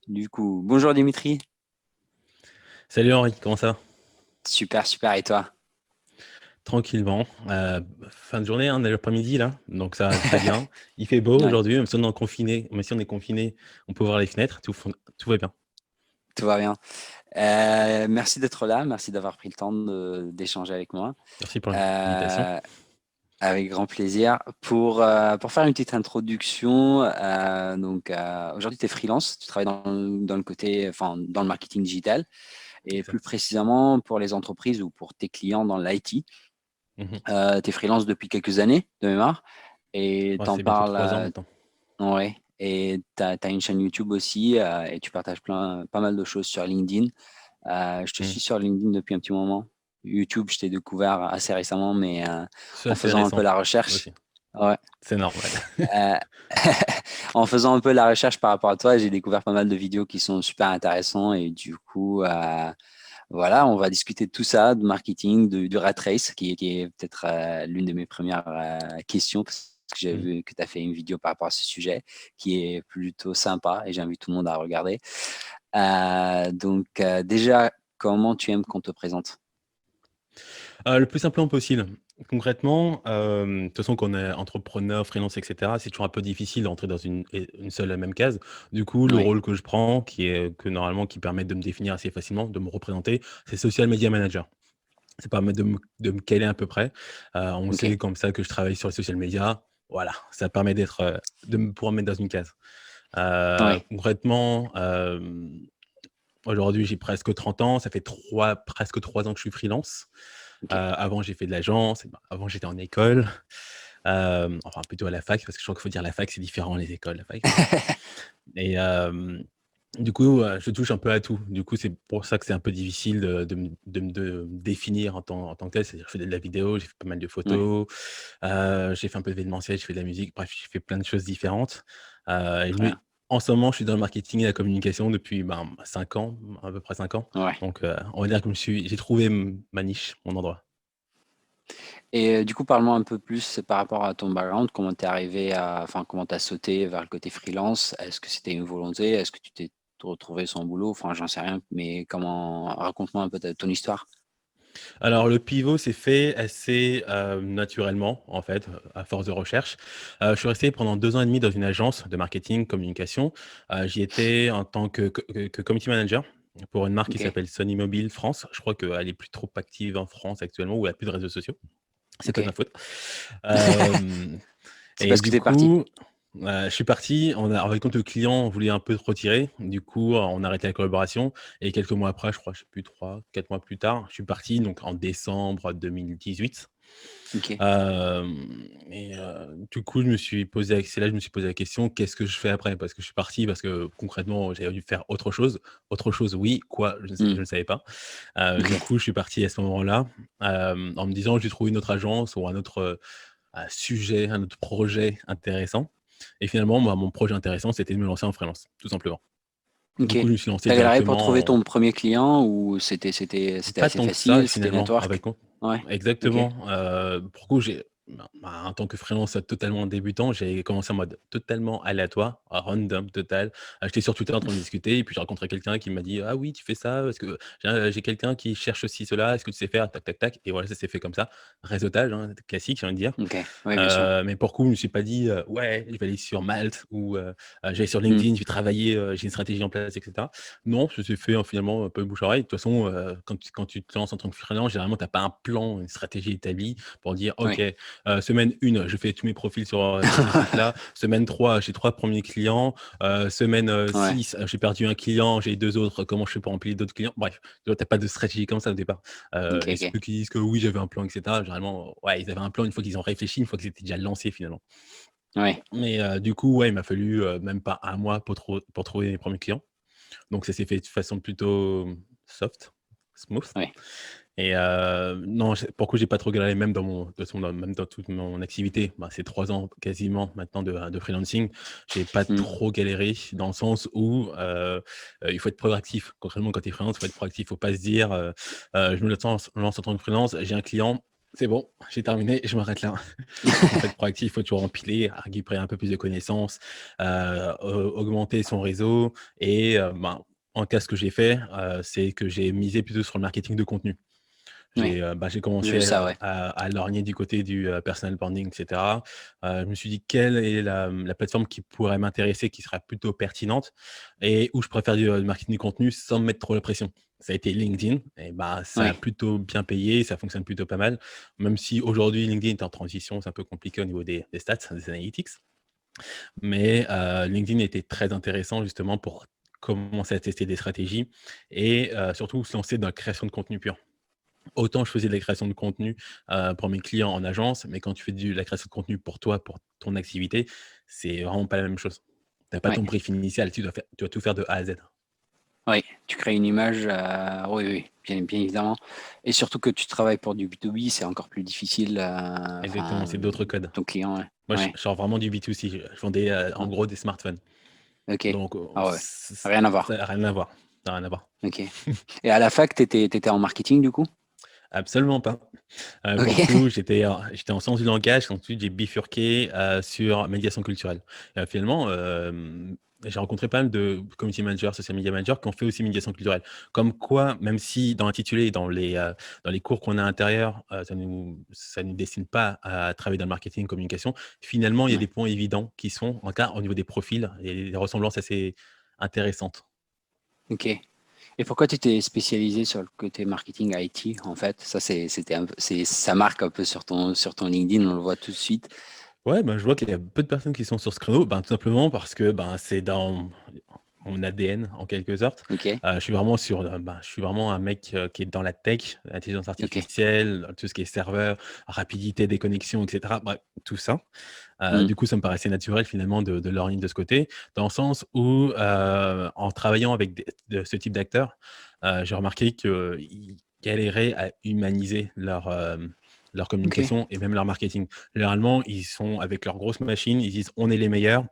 Du coup, bonjour Dimitri. Salut Henri, comment ça va? Super, super. Et toi? Tranquillement. Fin de journée, on est l'après-midi là, donc ça va très bien. Il fait beau Ouais, aujourd'hui, même si on est confiné, on peut voir les fenêtres, tout va bien. tout va bien. Merci d'être là. Merci d'avoir pris le temps d'échanger avec moi. Merci pour l'invitation. Euh, Avec grand plaisir. Pour faire une petite introduction, aujourd'hui, tu es freelance. Tu travailles dans le côté, enfin, dans le marketing digital et plus Exact. précisément pour les entreprises ou pour tes clients dans l'IT. Mhm. Tu es freelance depuis quelques années, de mémoire, et Ouais, t'en c'est bientôt parles. 3 ans maintenant. Ouais, et tu as une chaîne YouTube aussi et tu partages pas mal de choses sur LinkedIn. Je te Mhm. suis sur LinkedIn depuis un petit moment. YouTube, je t'ai découvert assez récemment, mais C'est en assez faisant un peu récent la recherche, aussi, ouais, c'est normal. euh, en faisant un peu la recherche par rapport à toi, j'ai découvert pas mal de vidéos qui sont super intéressantes et du coup, voilà, on va discuter de tout ça, de marketing, du rat race, qui est peut-être l'une de mes premières questions, parce que j'ai Mhm. vu que tu as fait une vidéo par rapport à ce sujet, qui est plutôt sympa et j'invite tout le monde à regarder. Déjà, comment tu aimes qu'on te présente? Le plus simplement possible. Concrètement, de toute façon, qu'on est entrepreneur, freelance, etc., c'est toujours un peu difficile d'entrer dans une seule et même case. Du coup, le Oui, rôle que je prends, qui permet de me définir assez facilement, de me représenter, c'est social media manager. Ça permet de me caler à peu près. On ok, sait comme ça que je travaille sur les social media. Voilà, ça permet de me pouvoir me mettre dans une case. oui, Concrètement, aujourd'hui, j'ai presque 30 ans. Ça fait presque 3 ans que je suis freelance. ok. Avant, j'ai fait de l'agence. Avant, j'étais en école. Enfin, plutôt à la fac, parce que je crois qu'il faut dire la fac, c'est différent, les écoles, la fac. Et du coup, je touche un peu à tout. Du coup, c'est pour ça que c'est un peu difficile de me définir en tant que tel. C'est-à-dire, je fais de la vidéo, j'ai fait pas mal de Oui, photos, j'ai fait un peu d'événementiel, je fais de la musique. Bref, j'ai fait plein de choses différentes. Et très bien. en ce moment, je suis dans le marketing et la communication depuis 5 ans, à peu près 5 ans. Ouais. Donc, on va dire que j'ai trouvé ma niche, mon endroit. Et du coup, parle-moi un peu plus par rapport à ton background, comment t'es arrivé enfin, comment t'as sauté vers le côté freelance? Est-ce que c'était une volonté? Est-ce que tu t'es retrouvé sans boulot? Enfin, j'en sais rien, mais raconte-moi un peu ton histoire. Alors le pivot s'est fait assez, naturellement en fait, à force de recherche. Je suis resté pendant 2 ans et demi dans une agence de marketing communication. J'y étais en tant que community manager pour une marque qui Ok, s'appelle Sony Mobile France. Je crois qu'elle est plus trop active en France actuellement ou elle a plus de réseaux sociaux. C'est ok. pas de ma faute. Hem C'est et parce que du t'es parti. coup, je suis parti, on a en fin compte, le client voulait un peu se retirer. Du coup, on a arrêté la collaboration et quelques mois après, je crois, je sais plus 3, 4 mois plus tard, je suis parti donc en décembre 2018. Ok, Du coup, c'est là que je me suis posé la question: «Qu'est-ce que je fais après?» Parce que je suis parti parce que concrètement, j'avais dû faire autre chose. Autre chose, oui, quoi? Je hmm, ne savais pas. ok, Du coup, je suis parti à ce moment-là, en me disant: «Je vais trouver une autre agence ou un sujet, un autre projet intéressant». Et finalement, moi, mon projet intéressant, c'était de me lancer en freelance, tout simplement. ok. Du coup, je me suis lancé T'as galéré pour trouver directement. ton premier client ou c'était Pas assez tant que ça facile, c'était finalement, avec network? con Ouais, ok, exactement, pour le coup, en tant que freelance totalement débutant, j'ai commencé en mode totalement aléatoire, random total. J'étais sur Twitter en train de discuter et puis j'ai rencontré quelqu'un qui m'a dit: «Ah oui, tu fais ça? Est-ce que j'ai quelqu'un qui cherche ci, cela, est-ce que tu sais faire? Tac, tac, tac», et voilà, ça s'est fait comme ça. Réseautage, hein, classique, j'ai envie de dire. ok, oui, bien sûr. Mais pour le coup, je me suis pas dit: «Ouais, je vais aller sur Malte» ou «Je vais sur Hmm, LinkedIn, je vais travailler, j'ai une stratégie en place» et cetera. Non, ça s'est fait, finalement un peu bouche-oreille. De toute façon, quand tu te lances en tant que freelance, généralement, tu as pas un plan, une stratégie établie pour dire: «OK, oui, semaine 1, je fais tous mes profils sur, sur ce site-là. Semaine 3, j'ai 3 premiers clients. Semaine, ouais, 6, j'ai perdu un client, j'ai 2 autres. Comment je fais pour remplir d'autres clients?» Bref, tu vois, tu as pas de stratégie comme ça au départ. ok, Et ok, ceux qui disent que oui, j'avais un plan et cetera, généralement, ouais, ils avaient un plan une fois qu'ils ont réfléchi, une fois qu'ils étaient déjà lancés finalement. ouais, Mais du coup, ouais, il m'a fallu, même pas un mois pour trouver mes premiers clients. Donc ça s'est fait de façon plutôt soft, smooth. ouais, Et non, pour le coup, j'ai pas trop galéré même même dans toute mon activité. Bah, c'est 3 ans quasiment maintenant de freelancing. J'ai pas hmm, trop galéré dans le sens où, il faut être proactif. Concrètement, quand tu es freelance, il faut être proactif. Il faut pas se dire: «Je me lance en tant que freelance, j'ai un client». C'est bon, j'ai terminé, je m'arrête là. En fait, proactif, il faut toujours empiler, récupérer un peu plus de connaissances, augmenter son réseau et ben, en cas, ce que j'ai fait, c'est que j'ai misé plutôt sur le marketing de contenu. Oui, J'ai j'ai vu commencé, ça, ouais. à lorgner du côté du, personal branding et cetera. Je me suis dit: «Quelle est la plateforme qui pourrait m'intéresser, qui sera plutôt pertinente et où je préfère du marketing de contenu sans me mettre trop la pression?» Ça a été LinkedIn et bah, ça a Oui, plutôt bien payé, ça fonctionne plutôt pas mal. Même si aujourd'hui LinkedIn est en transition, c'est un peu compliqué au niveau des stats, des analytics. Mais, LinkedIn était très intéressant justement pour commencer à tester des stratégies et surtout se lancer dans la création de contenu pur. Autant je faisais de la création de contenu, pour mes clients en agence, mais quand tu fais de la création de contenu pour toi, pour ton activité, c'est vraiment pas la même chose. Tu as pas oui, ton brief initial, tu dois tout faire de A à Z. oui. Tu crées une image, oui, oui, bien évidemment. Et surtout que tu travailles pour du B2B, c'est encore plus difficile, Exactement, c'est d'autres codes. ton client, ouais. Moi, je Ouais, je sors vraiment du B2C, je vendais, en ouais. gros des smartphones. OK. Donc, Ah ouais, ç ç rien à voir. ça a rien à voir, ça a rien à voir. OK. Et à la fac, tu étais en marketing, du coup? Absolument pas. Pour le OK. coup, j'étais en sciences du langage, ensuite j'ai bifurqué, sur médiation culturelle. Finalement, j'ai rencontré pas mal de community managers, social media managers qui ont fait aussi médiation culturelle. Comme quoi, même si dans l'intitulé et dans les cours qu'on a à l'intérieur, ça nous destine pas à travailler dans le marketing, communication, finalement, il y a Ouais, des points évidents qui sont, en tout cas, au niveau des profils, il y a des ressemblances assez intéressantes. OK. Et pourquoi tu t'es spécialisé sur le côté marketing IT, en fait? Ça, c'était un peu, ça marque un peu sur ton LinkedIn, on le voit tout de suite. Ouais, ben, je vois qu'il y a peu de personnes qui sont sur ce créneau, ben, tout simplement parce que, ben, c'est dans mon ADN en quelque sorte. OK. Je suis vraiment un mec, qui est dans la tech, l'intelligence OK. artificielle, tout ce qui est serveur, rapidité des connexions et cetera, bref, tout ça. Mmh. Du coup, ça me paraissait naturel finalement de lorgner de ce côté, dans le sens où, en travaillant avec ce type d'acteurs, j'ai remarqué qu'ils galéraient à humaniser leur OK. communication et même leur marketing. Généralement, ils sont avec leurs grosses machines, ils disent: «On est les meilleurs,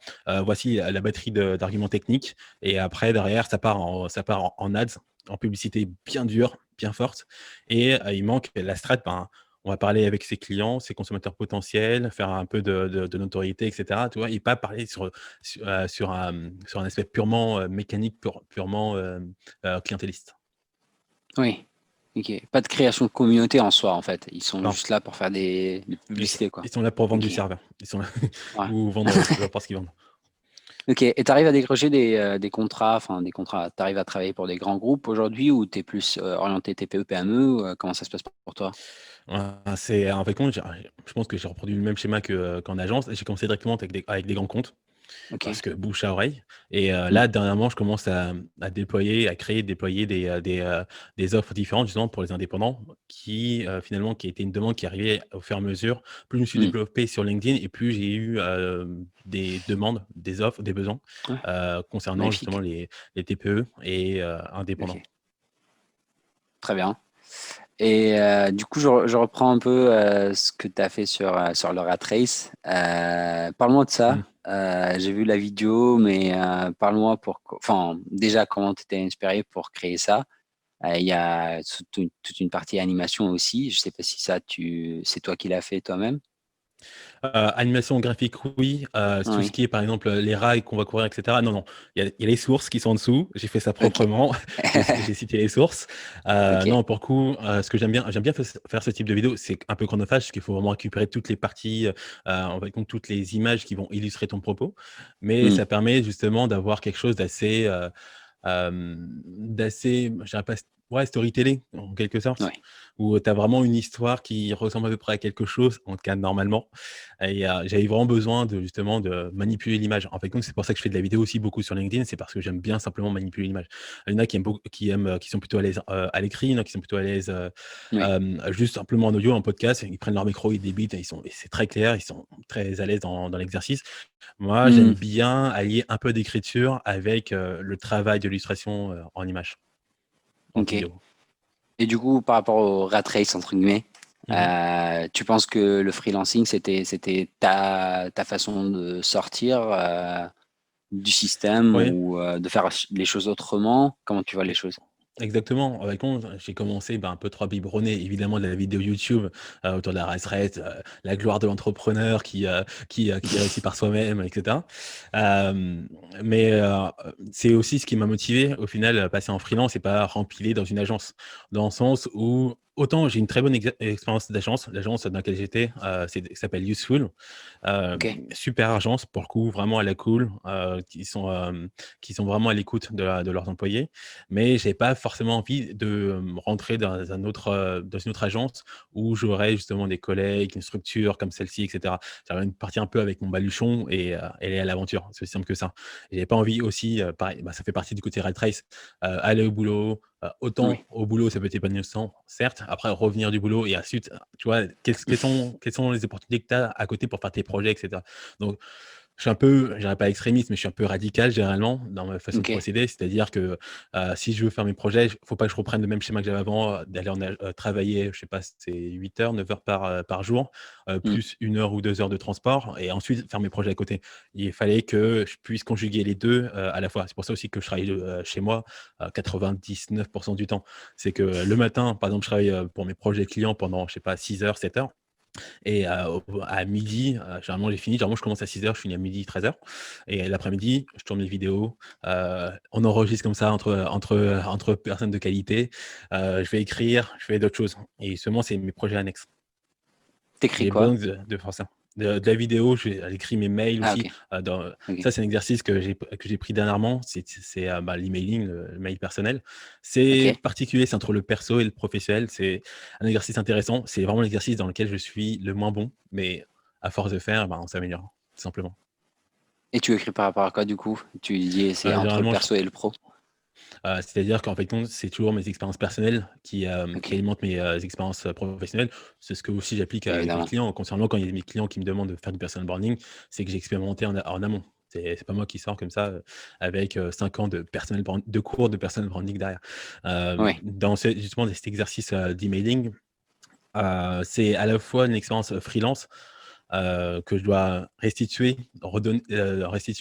voici la batterie d'arguments techniques» et après derrière ça part en ads, en publicité bien dure, bien forte et il manque la strat, ben, on va parler avec ses clients, ses consommateurs potentiels, faire un peu de notoriété et cetera, tu vois? Et pas parler sur un aspect purement, mécanique, purement, clientéliste. Oui. OK. Pas de création de communauté en soi, en fait. Ils sont Non, juste là pour faire des ils sont publicités, quoi. ils sont là pour vendre OK. du serveur. Ils sont là Ouais. ou vendre, peu importe ce qu'ils vendent. OK. Et tu arrives à décrocher des contrats, enfin des contrats, tu arrives à travailler pour des grands groupes aujourd'hui ou tu es plus, orienté TPE, PME ou, comment ça se passe pour toi? C'est en fait, compte, je pense que j'ai reproduit le même schéma qu'en agence. J'ai commencé directement avec des grands comptes. OK. Parce que bouche à oreille et Mmh. là dernièrement je commence à déployer, à créer, déployer des offres différentes justement pour les indépendants qui était une demande qui arrivait au fur et à mesure. Plus je me suis Mmh. développé sur LinkedIn et plus j'ai eu, des demandes, des offres, des besoins, Ouais, concernant justement magnifique. les TPE et indépendants. OK. Très bien. Et du coup, je reprends un peu, ce que tu as fait sur le rat race. Parle-moi de Mmh. ça. J'ai vu la vidéo, mais parle-moi enfin, déjà, comment tu t'es inspiré pour créer ça? Il y a toute une partie animation aussi. Je sais pas si ça, c'est toi qui l'as fait toi-même? Animation graphique, oui, tout ce Oui. qui est par exemple, les rails qu'on va courir et cetera, non, non. Il y a les sources qui sont en dessous, j'ai fait ça OK. proprement, j'ai cité les sources. OK. Non, pour le coup, ce que j'aime bien faire ce type de vidéo, c'est un peu chronophage, parce qu'il faut vraiment récupérer toutes les parties, en fait, compte toutes les images qui vont illustrer ton propos. Mais Mmh. ça permet justement d'avoir quelque chose d'assez, je dirais pas ouais, storytelling en quelque sorte, Ouais. où tu as vraiment une histoire qui ressemble à peu près à quelque chose, en tout cas normalement et j'avais vraiment besoin de justement de manipuler l'image. En fait, donc c'est pour ça que je fais de la vidéo aussi beaucoup sur LinkedIn, c'est parce que j'aime bien simplement manipuler l'image. Il y en a qui sont plutôt à l'aise, à l'écrit, il y en a qui sont plutôt à l'aise, Oui. juste simplement en audio, en podcast, ils prennent leur micro, ils débitent et c'est très clair, ils sont très à l'aise dans l'exercice. Moi, j'aime Mmh. bien allier un peu d'écriture avec, le travail de l'illustration, en image, en OK. vidéo. Et du coup, par rapport au «rat race» entre guillemets, Mmh. tu penses que le freelancing, c'était ta façon de sortir, du système Oui. ou, de faire les choses autrement? Comment tu vois les choses? Exactement. Avec compte, j'ai commencé, un peu trop biberonné évidemment de la vidéo YouTube, autour de la race, la gloire de l'entrepreneur qui réussit par soi-même et cetera. Hem, mais c'est aussi ce qui m'a motivé au final à passer en freelance et pas rempiler dans une agence. Dans le sens où autant j'ai une très bonne expérience d'agence, l'agence dans laquelle j'étais, s'appelle Useful. OK. Super agence pour le coup, vraiment à la cool, qui sont vraiment à l'écoute de leurs employés. Mais j'ai pas forcément envie de, rentrer dans une autre agence où j'aurais justement des collègues, une structure comme celle-ci et cetera. J'aurais une partie un peu avec mon baluchon et aller à l'aventure. C'est aussi simple que ça. Et j'ai pas envie aussi, pareil, ça fait partie du côté rat race, aller au boulot, autant Oui. au boulot ça peut être épanouissant, certes, après revenir du boulot et ensuite, tu vois, quelles sont les opportunités que tu as à côté pour faire tes projets et cetera. Donc je suis un peu, je dirais pas extrémiste, mais je suis un peu radical généralement dans ma façon de OK. procéder. C'est-à-dire que, si je veux faire mes projets, faut pas que je reprenne le même schéma que j'avais avant, d'aller travailler, je sais pas, c'est 8 heures, 9 heures par jour, Mmh. plus 1 heure ou 2 heures de transport et ensuite faire mes projets à côté. Il fallait que je puisse conjuguer les 2 à la fois. C'est pour ça aussi que je travaille, chez moi, 99 du temps. C'est que le matin, par exemple, je travaille, pour mes projets clients pendant, je sais pas, 6 heures, 7 heures. Et à midi, généralement j'ai fini. Généralement je commence à 6 heures, je finis à 12h-13h et l'après-midi, je tourne mes vidéos, on enregistre comme ça entre personnes de qualité. Je vais écrire, je fais d'autres choses et seulement c'est mes projets annexes. Tu J'ai quoi? besoin de faire ça. De la vidéo, j'écris mes mails Ah aussi, OK. OK. ça c'est un exercice que j'ai pris dernièrement, l'emailing, le mail personnel. C'est OK. particulier, c'est entre le perso et le professionnel, c'est un exercice intéressant. C'est vraiment l'exercice dans lequel je suis le moins bon, mais à force de faire, on s'améliore, tout simplement. Et tu écris par rapport à quoi du coup? Tu dis c'est entre le Généralement, perso et le pro? c'est-à-dire qu'en fait, compte, c'est toujours mes expériences personnelles qui OK, alimentent mes, expériences, professionnelles. C'est ce que aussi j'applique avec mes évidemment. clients. Concernant quand il y a mes clients qui me demandent de faire du personal branding, c'est que j'ai expérimenté en amont. C'est pas moi qui sors comme ça, avec, 5 ans de cours de personal branding derrière. Oui. Dans justement cet exercice, d'emailing, c'est à la fois une expérience, freelance, que je dois restituer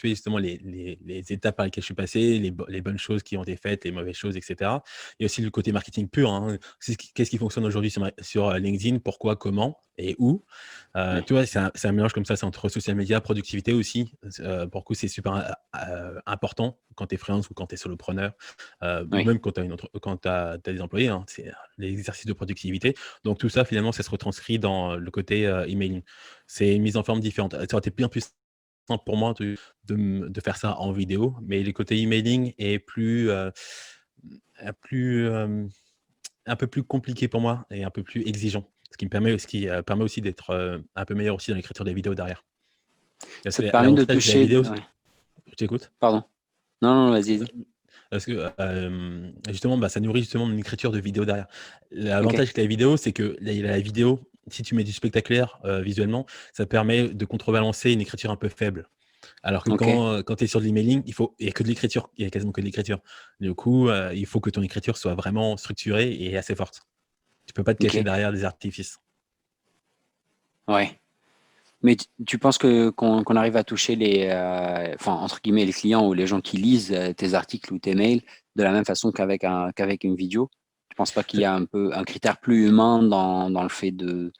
justement les étapes par lesquelles je suis passé, les bonnes choses qui ont été faites, les mauvaises choses et cetera. Il y a aussi le côté marketing pur, hein. Qu'est-ce qui fonctionne aujourd'hui sur LinkedIn? Pourquoi? Comment? Et où? Oui. Tu vois, c'est un mélange comme ça, c'est entre social media, productivité aussi. Pour le coup, c'est super, important quand tu es freelance ou quand tu es solopreneur, ou Oui. même quand tu as des employés, hein. C'est, l'exercice de productivité. Donc tout ça, finalement, ça se retranscrit dans le côté, emailing. C'est une mise en forme différente. Ça aurait été bien plus simple pour moi de faire ça en vidéo, mais le côté emailing est plus, un peu plus compliqué pour moi et un peu plus exigeant. Ce qui permet aussi d'être, un peu meilleur aussi dans l'écriture des vidéos derrière. Parce Ça te que permet de l'avantage de la toucher vidéo, ouais, je t'écoute? pardon. Non, non, vas-y, vas-y. Parce que, justement, ça nourrit justement mon écriture de vidéo derrière. OK, L'avantage avec la vidéo, c'est que la vidéo, si tu mets du spectaculaire, visuellement, ça permet de contrebalancer une écriture un peu faible. Alors que OK, quand tu es sur de l'emailing, il y a que de l'écriture, il y a quasiment que de l'écriture. Du coup, il faut que ton écriture soit vraiment structurée et assez forte. Tu peux pas te cacher OK, derrière des artifices. ouais. Mais tu penses que qu'on arrive à toucher les, enfin, entre guillemets, «les clients» ou les gens qui lisent, tes articles ou tes mails de la même façon qu'avec une vidéo? Tu penses pas qu'il y a un peu un critère plus humain dans le fait de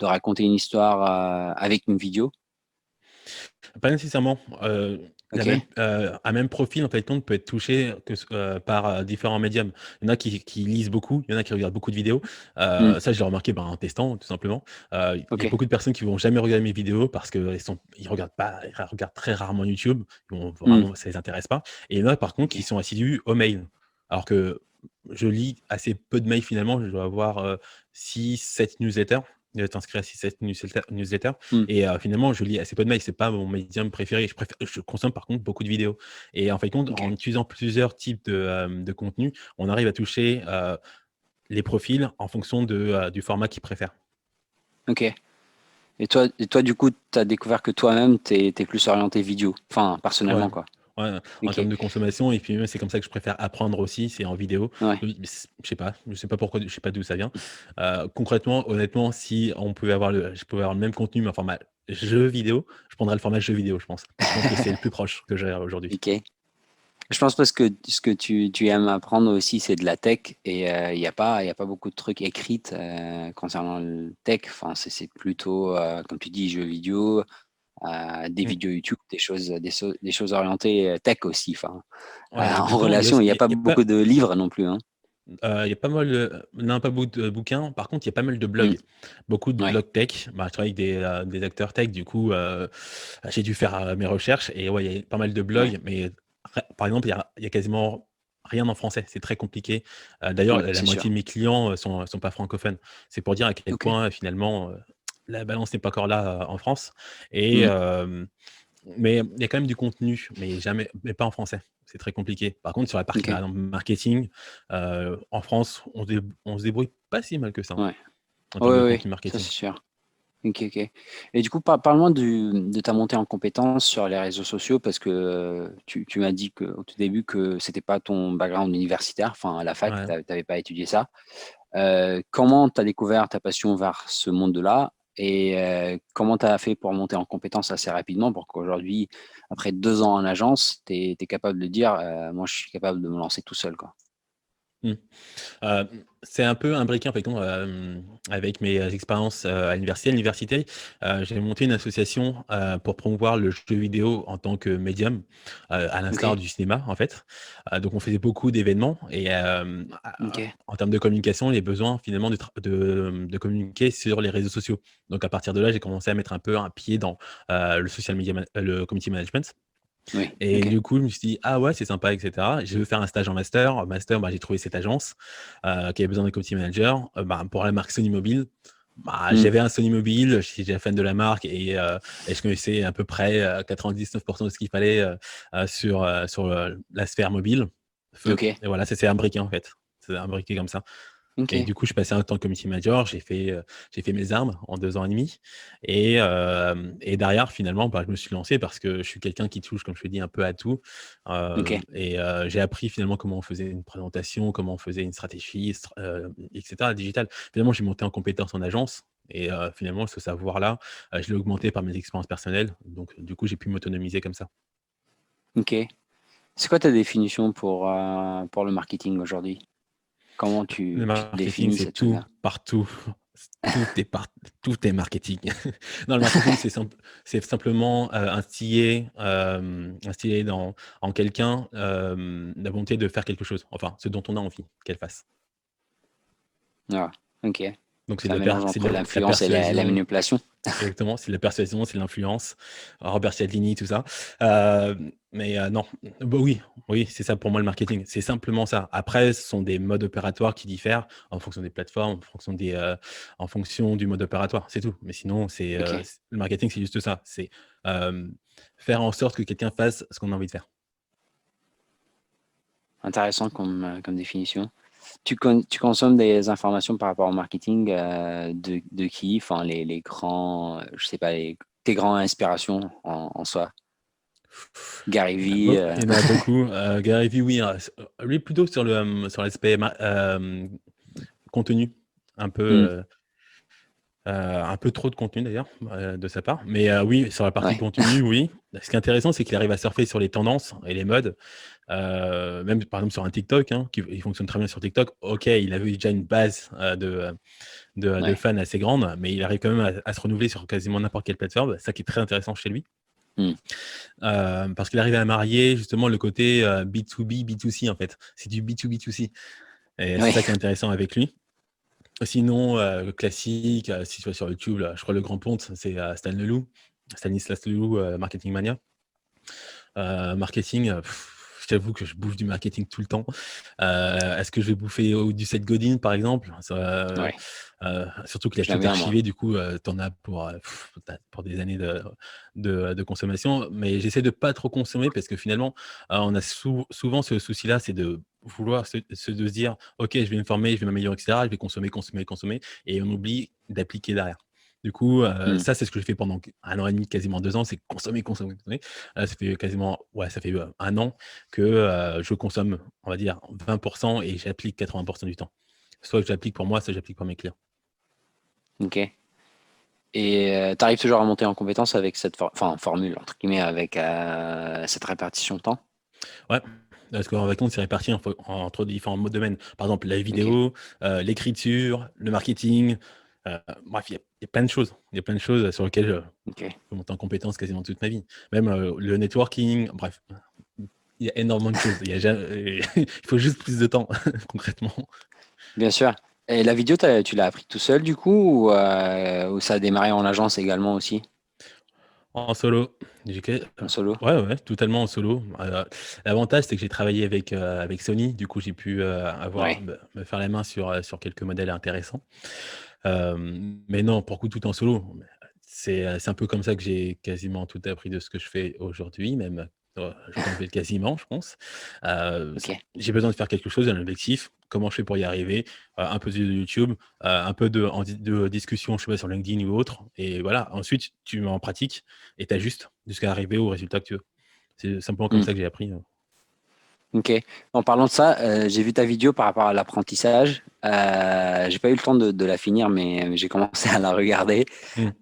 raconter une histoire, avec une vidéo? Pas nécessairement, OK. un même profil en fait compte peut être touché par, différents médiums. Il y en a qui lisent beaucoup, il y en a qui regardent beaucoup de vidéos. Mmh. Ça je l'ai remarqué, en testant tout simplement. Il y a OK, beaucoup de personnes qui vont jamais regarder mes vidéos parce qu'ils regardent pas, ils regardent très rarement YouTube. Ils vont mmh, vraiment, ça les intéresse pas et il y en a par contre qui OK, sont assidus aux mails. Alors que je lis assez peu de mails finalement, je dois avoir, 6-7 newsletters. T'inscrire à 6-7 newsletters mmh, et finalement, je lis assez peu de mails, c'est pas mon médium préféré. Je consomme par contre beaucoup de vidéos et en fait compte, en OK, utilisant plusieurs types de contenus, on arrive à toucher, les profils en fonction du format qu'ils préfèrent. OK. Et toi, du coup, tu as découvert que toi-même, tu es plus orienté vidéo? Enfin, Ouais, personnellement, quoi? ouais, en OK, termes de consommation et puis même, c'est comme ça que je préfère apprendre aussi, c'est en vidéo. ouais. Je sais pas pourquoi, je sais pas d'où ça vient. Concrètement, honnêtement, si je pouvais avoir le même contenu mais en format jeu vidéo, je prendrais le format jeu vidéo, je pense. Je pense que c'est le plus proche que j'ai aujourd'hui. OK. Je pense parce que ce que tu aimes apprendre aussi, c'est de la tech et il y a pas beaucoup de trucs écrits concernant le tech. Enfin, c'est plutôt, comme tu dis, jeux vidéo, des Mm. vidéos YouTube, des choses orientées tech aussi. Enfin, Ouais, en exactement. relation, il n'y a pas Il y a pas, beaucoup de livres non plus. Hein. il y a pas mal, non, pas beaucoup de bouquins. Par contre, il y a pas mal de Mm. blogs. Beaucoup de Ouais, blogs tech. Bah, je travaille avec des acteurs tech, du coup, j'ai dû faire mes recherches. Et ouais, il y a pas mal de ouais, blogs, mais par exemple, il y a quasiment rien en français. C'est très compliqué. D'ailleurs, ouais, la c'est sûr. moitié de mes clients sont pas francophones. C'est pour dire à quel Ok. point, finalement, la balance n'est pas encore là en France. Et, Mm. mais il y a quand même du contenu, mais pas en français. C'est très compliqué. Par contre, sur la partie, Ok. par exemple, marketing, en France, on se débrouille pas si mal que ça, hein, Ouais. en Ouais, termes de ouais, ouais, contenu ça marketing. c'est sûr. Ok, ok. Et du coup, parle-moi de ta montée en compétences sur les réseaux sociaux parce que tu m'as dit au tout début que c'était pas ton background universitaire, enfin à la fac, tu Ouais. n'avais pas étudié ça. Comment tu as découvert ta passion vers ce monde-là et comment tu as fait pour monter en compétences assez rapidement pour qu'aujourd'hui, après 2 ans en agence, tu es capable de dire moi je suis capable de me lancer tout seul, quoi. Mmh. Heu, c'est un peu imbriqué en fait, avec mes, expériences, à l'université. À l'université, j'ai monté une association, pour promouvoir le jeu vidéo en tant que médium, à Ok, l'instar du cinéma en fait. Donc on faisait beaucoup d'événements et ok, en termes de communication, les besoins finalement de communiquer sur les réseaux sociaux. Donc à partir de là, j'ai commencé à mettre un peu un pied dans, le social media le community management. oui, Et ok, du coup, je me suis dit: «Ah ouais, c'est sympa et cetera». Je veux faire un stage en master. En master, bah, j'ai trouvé cette agence, qui avait besoin d'un community manager, bah, pour la marque Sony Mobile. Bah, hmm, j'avais un Sony Mobile, j'étais déjà fan de la marque et je connaissais à peu près, 99 de ce qu'il fallait, sur, la sphère mobile, feu ok, et voilà, ça s'est imbriqué en fait. Ça s'est imbriqué comme ça. ok, Et du coup, je suis passé en tant que community manager, j'ai fait mes armes en 2 ans et demi et derrière finalement, bah, je me suis lancé parce que je suis quelqu'un qui touche, comme je te dis, un peu à tout, ok. j'ai appris finalement comment on faisait une présentation, comment on faisait une stratégie, et cetera, digital. Finalement, j'ai monté en compétences en agence et finalement ce savoir-là, je l'ai augmenté par mes expériences personnelles, donc du coup, j'ai pu m'autonomiser comme ça. Ok. C'est quoi ta définition pour le marketing aujourd'hui? Comment Le tu marketing, définis c'est cette tout, chose-là? partout. Tout est par tout est marketing. Non, le marketing, c'est simplement, instiller en quelqu'un, la volonté de faire quelque chose, enfin, ce dont on a envie qu'elle fasse. Ah, ok. Donc C'est un mélange c'est entre de la l'influence et la persuasion. manipulation. Exactement, c'est de la persuasion, c'est de l'influence, Robert Cialdini, tout ça. Non, bah, oui, oui, c'est ça pour moi le marketing, c'est simplement ça. Après, ce sont des modes opératoires qui diffèrent en fonction des plateformes, en fonction du mode opératoire, c'est tout. Mais sinon, Ok. le marketing, c'est juste ça, c'est, hem, faire en sorte que quelqu'un fasse ce qu'on a envie de faire. Intéressant comme définition. Tu consommes des informations par rapport au marketing de qui? Enfin, les grands, je sais pas, tes grandes inspirations en soi. Gary Vee. Il y en a beaucoup, Gary Vee, oui, lui plutôt sur l'aspect contenu, un peu, Hmm, un peu trop de contenu d'ailleurs, de sa part. Mais oui, sur la partie ouais. contenu, oui. Ce qui est intéressant, c'est qu'il arrive à surfer sur les tendances et les modes, même par exemple sur un TikTok, hein, qui il fonctionne très bien sur TikTok. OK, il avait déjà une base, de Ouais. fans assez grande, mais il arrive quand même à se renouveler sur quasiment n'importe quelle plateforme. Ça qui est très intéressant chez lui, Hmm, parce qu'il arrive à marier justement le côté, B2B, B2C en fait. C'est du B2B2C et c'est ouais. ça qui est intéressant avec lui. Sinon, classique, si tu vas sur YouTube, là, je crois le grand ponte, c'est, Stanislas Leloup, Marketing Mania. Marketing, je t'avoue que je bouffe du marketing tout le temps. Est-ce que je vais bouffer du Seth Godin, par exemple? Ouais. Surtout qu'il a Je l'aime tout bien, moi. archivé, du coup, tu as pour des années de consommation. Mais j'essaie de pas trop consommer parce que finalement, on a souvent ce souci-là, c'est de vouloir de se dire: «OK, je vais me former, je vais m'améliorer et cetera, je vais consommer, consommer, consommer» et on oublie d'appliquer derrière. Du coup, Hmm, ça, c'est ce que j'ai fait pendant 1 an et demi, quasiment 2 ans, c'est consommer, consommer, consommer. Ça fait quasiment ouais, ça fait, 1 an que, je consomme, on va dire 20 et j'applique 80 du temps. Soit j'applique pour moi, soit j'applique pour mes clients. ok. Et tu arrives toujours à monter en compétence avec cette formule, entre guillemets, avec cette répartition de temps? Ouais. Parce qu'en vacances, c'est réparti entre différents domaines. Par exemple, la Ok, vidéo, l'écriture, le marketing. Bref, il y a plein de choses. Il y a plein de choses sur lesquelles je ok. peux monter en compétence quasiment toute ma vie. Même le networking, bref, il y a énormément de choses. Il y a il faut juste plus de temps, concrètement. Bien sûr. Et la vidéo, tu l'as appris tout seul du coup ou ça a démarré en agence également aussi, En solo, j'ai que- en solo? ouais, ouais, totalement en solo. L'avantage, c'est que j'ai travaillé avec Sony. Du coup, j'ai pu Ouais. me faire la main sur quelques modèles intéressants. Mais non, pour le coup, tout en solo. C'est un peu comme ça que j'ai quasiment tout appris de ce que je fais aujourd'hui, même, je vais enlever le quasiment, je pense. Ok. J'ai besoin de faire quelque chose, j'ai un objectif, comment je fais pour y arriver? Un peu de YouTube, un peu de discussion, je sais pas, sur LinkedIn ou autre et voilà. Ensuite, tu mets en pratique et tu ajustes jusqu'à arriver au résultat que tu veux. C'est simplement comme Hmm. ça que j'ai appris. Ok. En parlant de ça, j'ai vu ta vidéo par rapport à l'apprentissage. J'ai pas eu le temps de la finir, mais j'ai commencé à la regarder. Mmh.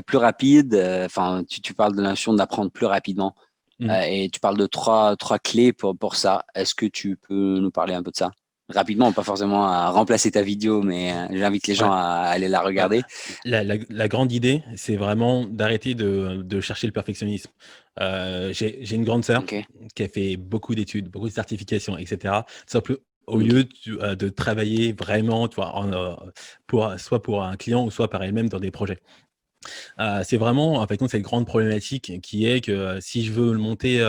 Plus rapide. Enfin, tu parles de la notion d'apprendre plus rapidement. Mmh. Et tu parles de trois clés pour ça. Est-ce que tu peux nous parler un peu de ça? Rapidement, pas forcément à remplacer ta vidéo, mais j'invite les gens Ouais. à aller la Bah, regarder. la grande idée, c'est vraiment d'arrêter de chercher le perfectionnisme. J'ai une grande sœur Ok, qui a fait beaucoup d'études, beaucoup de certifications, et cetera. Sauf au ok, lieu de travailler vraiment, tu vois, soit pour un client ou soit par elle-même dans des projets. C'est vraiment, en fait, compte, cette grande problématique qui est que, si je veux monter,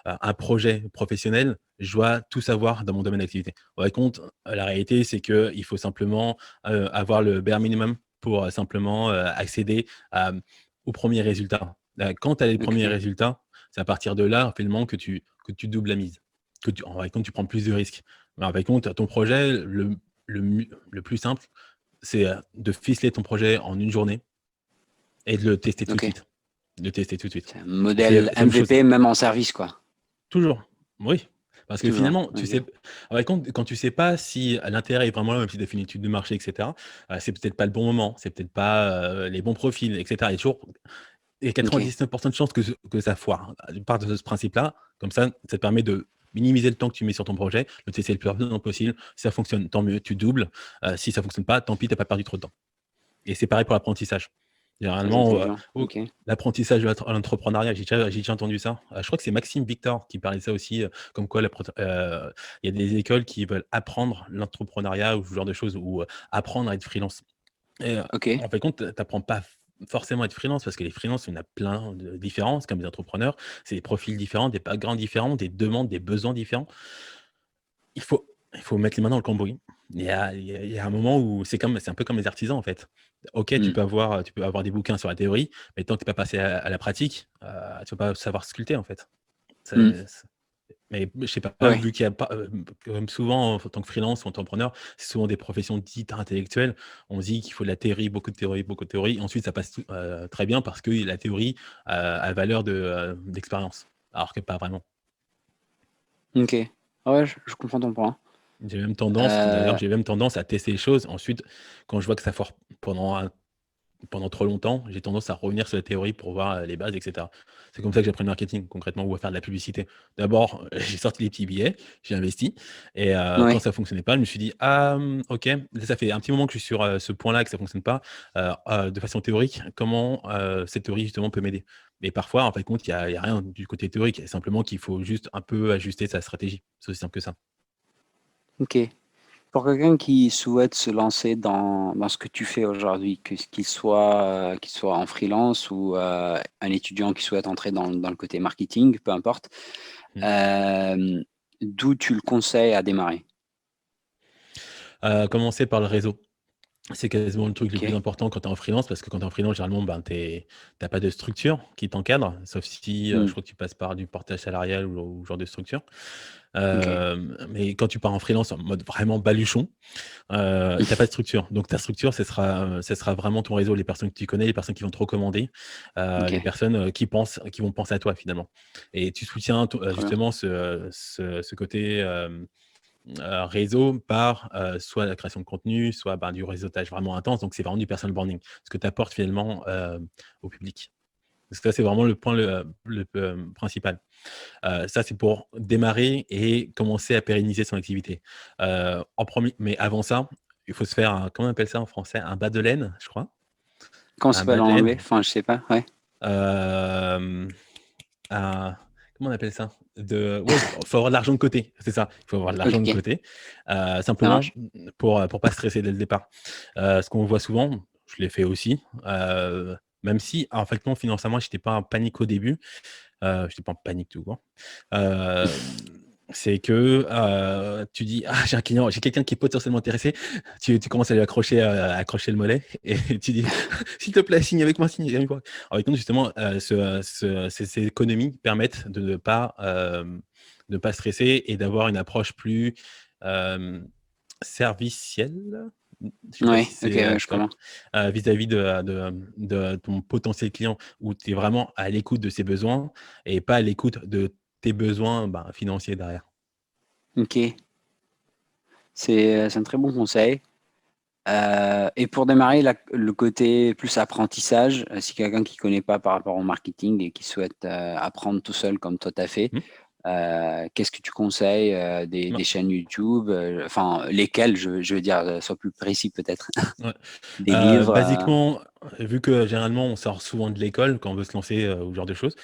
un projet professionnel, je dois tout savoir dans mon domaine d'activité. En fin de compte, la réalité, c'est qu'il faut simplement, avoir le bare minimum pour, simplement, accéder à, aux premiers résultats. Quand tu as les premiers ok, résultats, c'est à partir de là, finalement, que tu doubles la mise, en fin de compte, tu prends plus de risques. Mais en fin de compte, ton projet, le plus simple, c'est, de ficeler ton projet en une journée et de le tester tout de ok. suite. De le tester tout de suite. C'est un Et modèle c'est la même chose. MVP même en service, quoi. Toujours. Oui. Parce que Toujours. finalement, tu Ok, sais, quand tu sais pas si l'intérêt est vraiment là, même si tu as fait une étude de marché, et cetera, c'est peut-être pas le bon moment, c'est peut-être pas, les bons profils, et cetera. Il y a ok, 99 de chances que ça foire. Part de ce principe-là, comme ça te permet de minimiser le temps que tu mets sur ton projet, le tester le plus rapidement possible. Si ça fonctionne, tant mieux, tu doubles. Si ça fonctionne pas, tant pis, tu pas perdu trop de temps. Et c'est pareil pour l'apprentissage. très Généralement, intelligent. Ok, l'apprentissage de l'entrepreneuriat, j'ai déjà entendu ça. Je crois que c'est Maxime Victor qui parlait de ça aussi, comme quoi il y a des écoles qui veulent apprendre l'entrepreneuriat ou ce genre de choses ou, apprendre à être freelance et ok. en fait, compte, tu apprends pas forcément à être freelance parce que les freelances, il y en a plein de différences comme les entrepreneurs. C'est des profils différents, des backgrounds différents, des demandes, des besoins différents. Il faut mettre les mains dans le cambouis. Il y a un moment où c'est un peu comme les artisans, en fait. OK, tu Hmm, peux avoir des bouquins sur la théorie, mais tant que tu es pas passé à la pratique, tu vas pas savoir sculpter, en fait. hmm. C'est mais je sais pas, Ouais, vu qu'il y a pas, comme souvent en tant que freelance ou entrepreneur, c'est souvent des professions dites intellectuelles. On se dit qu'il faut de la théorie, beaucoup de théorie, beaucoup de théorie. Ensuite, ça passe très bien parce que la théorie, a valeur d'expérience, alors que pas vraiment. ok. Ouais, je comprends ton point. D'ailleurs, Euh, j'ai même tendance à tester les choses. Ensuite, quand je vois que ça foire pendant trop longtemps, j'ai tendance à revenir sur la théorie pour voir, les bases et cetera. C'est comme ça que j'ai appris le marketing concrètement ou à faire de la publicité. D'abord, j'ai sorti les petits billets, j'ai investi et quand ouais, ça fonctionnait pas, je me suis dit: «Ah, OK, là ça fait un petit moment que je suis sur, ce point-là et que ça fonctionne pas, de façon théorique, comment, cette théorie justement peut m'aider?» Mais parfois, en fait, compte, il y a rien du côté théorique, simplement qu'il faut juste un peu ajuster sa stratégie. C'est aussi simple que ça. ok. Pour quelqu'un qui souhaite se lancer dans ce que tu fais aujourd'hui, qu'il soit en freelance ou un étudiant qui souhaite entrer dans le côté marketing, peu importe, Mmh. euh, d'où tu le conseilles à démarrer? Commencer par le réseau. C'est quasiment le truc le plus Ok. important quand tu es en freelance, parce que quand tu es en freelance, généralement, ben, tu pas de structure qui t'encadre, sauf si, je Hmm, crois que tu passes par du portage salarial ou ce genre de structure. ok. Mais quand tu pars en freelance en mode vraiment baluchon, tu pas de structure. Donc ta structure, ce sera vraiment ton réseau, les personnes que tu connais, les personnes qui vont te recommander, Ok. les personnes, qui vont penser à toi finalement et tu soutiens Très bien. justement ce côté, réseau par, soit la création de contenu, soit, ben, du réseautage vraiment intense, donc c'est vraiment du personal branding, ce que tu apportes finalement, au public. Ça, c'est vraiment le point principal. Ça, c'est pour démarrer et commencer à pérenniser son activité. En premier, mais avant ça, il faut se faire comment on appelle ça en français? Un bas de laine, je crois? Comment ça Un s'appelle bas de en anglais? laine. Enfin, je sais pas, ouais. Hem, un comment on appelle ça? Ouais, il faut avoir de l'argent de côté, c'est ça. Il faut avoir de l'argent de OK, côté, ça simplement, marche. pour pas stresser dès le départ. Ce qu'on voit souvent, je l'ai fait aussi, même si en fait non, financièrement, j'étais pas en panique au début, j'étais pas en panique tout court. C'est que, tu dis: «Ah, j'ai quelqu'un qui est potentiellement intéressé». Tu commences à lui accrocher le mollet et tu dis: «S'il te plaît, signe avec moi». Avec nous justement, ces économies permettent de ne pas stresser et d'avoir une approche plus, hem, servicielle? Je sais pas si Ouais, OK, c'est, ouais, je tu vois? comprends. Vis-à-vis de ton potentiel client où tu es vraiment à l'écoute de ses besoins et pas à l'écoute de tes besoins, ben, financiers derrière. OK, c'est un très bon conseil. Et pour démarrer le côté plus apprentissage, si quelqu'un qui connaît pas par rapport au marketing et qui souhaite, apprendre tout seul comme toi tu as fait, Mmh. qu'est-ce que tu conseilles, des chaînes YouTube, enfin lesquelles je veux dire, sois plus précis peut-être? Ouais. Des livres, Basiquement, vu que généralement on sort souvent de l'école quand on veut se lancer, ou ce genre de choses,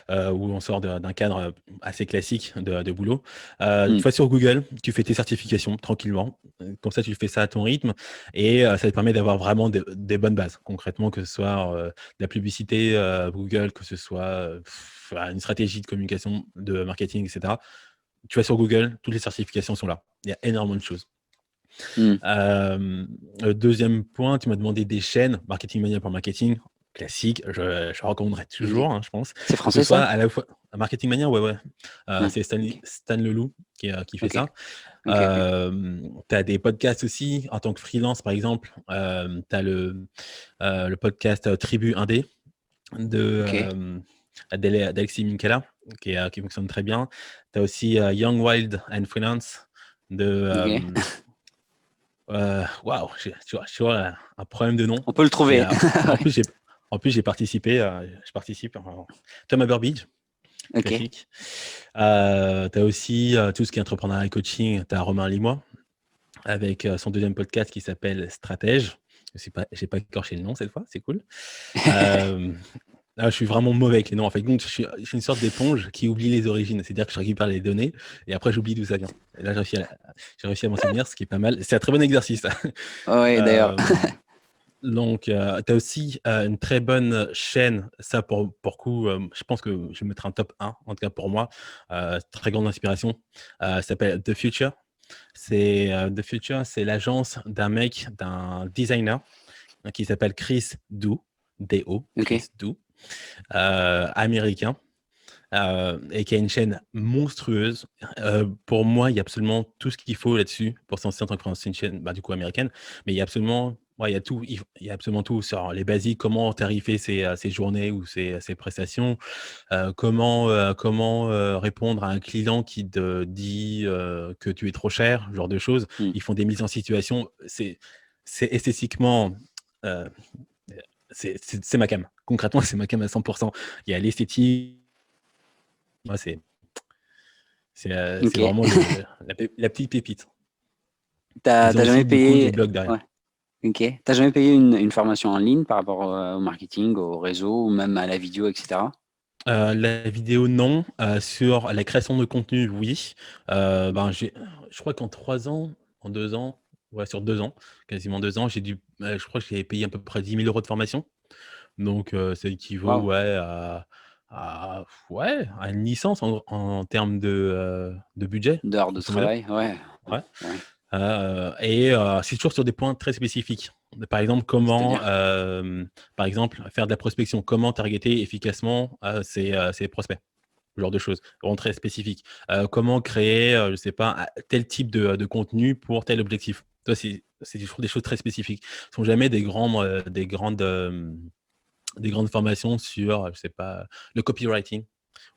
où on sort d'un cadre, assez classique de boulot, tu mmh, vas sur Google, tu fais tes certifications tranquillement, comme ça tu fais ça à ton rythme et ça te permet d'avoir vraiment des bonnes bases. Concrètement, que ce soit, de la publicité, Google, que ce soit, voilà, une stratégie de communication, de marketing et cetera. Tu vas sur Google, toutes les certifications sont là. Il y a énormément de choses. mmh, 2e point, tu m'as demandé des chaînes, Marketing Mania pour marketing, classique, je recommanderais OK. toujours, hein, je pense, C'est que ce français soit ça? à la fois Marketing Mania, ouais, ouais, c'est OK, Stan Leloup qui fait OK, ça. OK, OK. Tu as des podcasts aussi en tant que freelance, par exemple, tu as le podcast, Tribu Indé de, OK, d'Alexis Minkela qui fonctionne très bien. Tu as aussi, Young, Wild and Freelance de, OK. waouh, tu vois, un problème de nom On peut le et trouver. en Ouais. plus, j'ai participé, je participe en Thomas Burbidge, OK, classique. Tu as aussi, tout ce qui est entrepreneuriat et coaching, tu as Romain Limois avec, son 2e podcast qui s'appelle Stratège. J'ai pas écorché le nom cette fois, c'est cool. Hem, je suis vraiment mauvais avec les noms en fait, donc je suis une sorte d'éponge qui oublie les origines. C'est-à-dire que je récupère les données et après j'oublie d'où ça vient et là j'ai réussi à m'en souvenir, ce qui est pas mal. C'est un très bon exercice. ouais, d'ailleurs. Hem Donc, tu as aussi, une très bonne chaîne, ça pour coup, je pense que je vais mettre un top 1 en tout cas pour moi, très grande inspiration, ça s'appelle The Future. The Future, c'est l'agence d'un designer, qui s'appelle Chris Du, D-O, OK. Chris Du, américain, et qui a une chaîne monstrueuse. Pour moi, il y a absolument tout ce qu'il faut là-dessus pour s'en sortir en tant que freelance. C'est une chaîne, bah, du coup américaine, mais il y a absolument ouais, il y a absolument tout sur les basiques, comment tarifer ses journées ou ses prestations, comment, répondre à un client qui te dit, que tu es trop cher, ce genre de choses. Mmh. Ils font des mises en situation, c'est esthétiquement, heu, c'est ma came. Concrètement, c'est ma came à 100. Il y a l'esthétique, moi c'est OK. vraiment la petite pépite. T'as Ils ont as aussi jamais du coup du payé blog derrière. ouais, OK. T'as jamais payé une formation en ligne par rapport, au marketing, au réseau ou même à la vidéo et cetera? La vidéo non, sur la création de contenu oui. Ben, je crois qu'en 3 ans, en 2 ans, ouais sur 2 ans, quasiment 2 ans, je crois que j'ai payé à peu près 10 000 € de formation. Donc, ça équivaut, Waouh! ouais, ouais, à une licence en termes de budget, D'heures de grosso modo. travail, ouais, Ouais. ouais. C'est toujours sur des points très spécifiques. Par exemple, C'est-à-dire? par exemple, faire de la prospection. Comment targeter efficacement, ses prospects? Ce genre de choses, vraiment très spécifiques. Comment créer, je sais pas, tel type de contenu pour tel objectif. Tu vois, c'est toujours des choses très spécifiques. Ce sont jamais des grandes formations sur, je sais pas, le copywriting.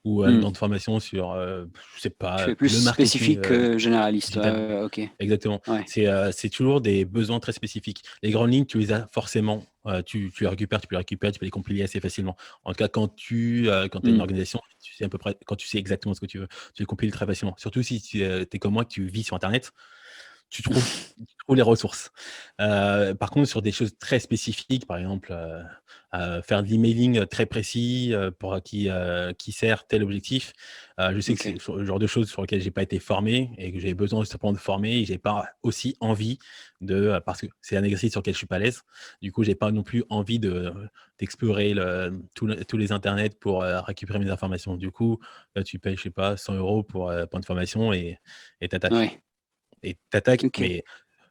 ou une Hmm. grande formation sur, je sais Tu pas, fais plus le marketing spécifique que généraliste. Ouais, digital. ouais, ouais, ok. Exactement. Ouais. C'est toujours des besoins très spécifiques. Les grandes lignes, tu les as forcément, tu les récupères, tu peux les compiler assez facilement. En tout cas, quand tu as une Hmm. organisation, tu sais à peu près quand tu sais exactement ce que tu veux, tu les compiles très facilement. Surtout si tu es comme moi, que tu vis sur internet, tu trouves les ressources. Par contre, sur des choses très spécifiques, par exemple, faire de l'emailing très précis, pour qui sert tel objectif, je sais que Ok. c'est le genre de choses sur lesquelles j'ai pas été formé et que j'avais besoin justement de former et j'ai pas aussi envie parce que c'est un exercice sur lequel je suis pas à l'aise. Du coup, j'ai pas non plus envie d'explorer tous les internets pour, récupérer mes informations. Du coup, là, tu payes, je sais pas, 100 € pour une formation et tu Ouais. t'attaques, Ok. mais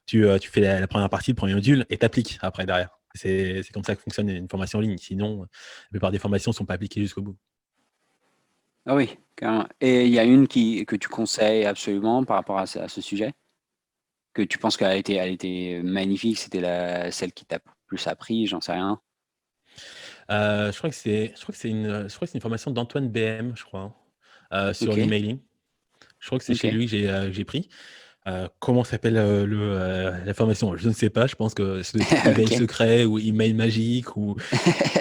tu fais la 1re partie, le premier module et t'appliques après derrière. C'est comme ça que fonctionne une formation en ligne. Sinon, la plupart des formations sont pas appliquées jusqu'au bout. Ah oui, carrément. Et il y a une que tu conseilles absolument par rapport à ce sujet, que tu penses elle était magnifique, c'était celle qui t'a plus appris, j'en sais rien. Je crois que c'est une formation d'Antoine BM, je crois, sur Ok. l'emailing. Je crois que c'est Ok. chez lui que j'ai pris. Comment s'appelle, la formation? Je ne sais pas, je pense que ça doit être email Ok. secret ou email magique ou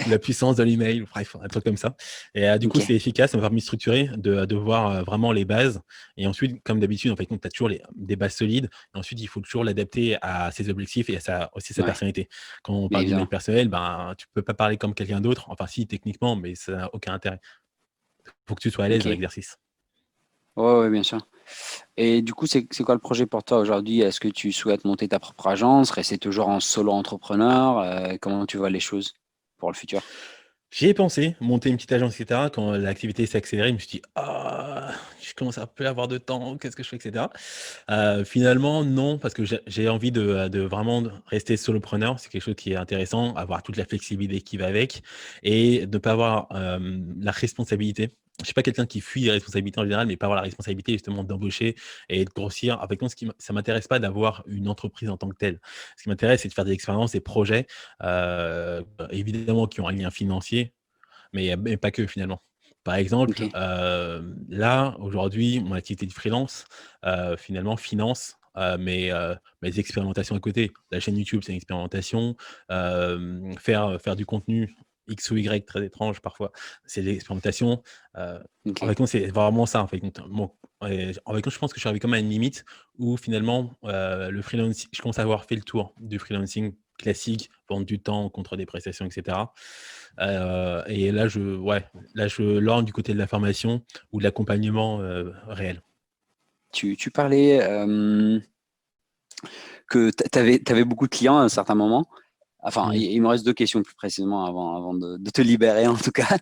la puissance de l'email, bref, un truc comme ça. Et du coup, Ok. c'est efficace, ça m'a permis de structurer, de voir, vraiment les bases et ensuite, comme d'habitude, en fait, tu as toujours des bases solides et ensuite, il faut toujours l'adapter à ses objectifs et à sa Ouais, personnalité. Quand on bien parle d'email évidemment. personnel, ben, tu peux pas parler comme quelqu'un d'autre, enfin si, techniquement, mais ça n'a aucun intérêt. Faut que tu sois à l'aise Ok. dans l'exercice. Ouais, ouais, bien sûr. Et du coup, c'est quoi le projet pour toi aujourd'hui? Est-ce que tu souhaites monter ta propre agence, rester toujours en solo entrepreneur? Comment tu vois les choses pour le futur? J'y ai pensé, monter une petite agence et cetera. Quand l'activité s'est accélérée, je me suis dit: «Ah, je commence à plus avoir de temps, qu'est-ce que je fais?» et cetera. Finalement, non, parce que j'ai envie de vraiment rester solopreneur. C'est quelque chose qui est intéressant, avoir toute la flexibilité qui va avec et de ne pas avoir, la responsabilité. Je suis pas quelqu'un qui fuit les responsabilités en général, mais pas avoir la responsabilité justement d'embaucher et de grossir. Avec moi, ça m'intéresse pas d'avoir une entreprise en tant que telle. Ce qui m'intéresse, c'est de faire des expériences, des projets, évidemment qui ont un lien financier, mais pas que finalement. Par exemple, Ok. là, aujourd'hui, mon activité de freelance, finalement finance, mes expérimentations à côté. La chaîne YouTube, c'est une expérimentation, faire du contenu X ou Y très étrange parfois, c'est de l'expérimentation. En Ok. fait, compte, c'est vraiment ça, en fait, compte. Bon, en fait, compte, je pense que je suis arrivé comme à une limite où finalement, le freelancing je commence à avoir fait le tour du freelancing classique, vendre du temps contre des prestations et cetera. Et là je lorgne du côté de la formation ou de l'accompagnement, réel. Tu parlais que tu avais beaucoup de clients à un certain moment. Enfin, Mmh. il me reste deux questions plus précisément avant de te libérer en tout cas.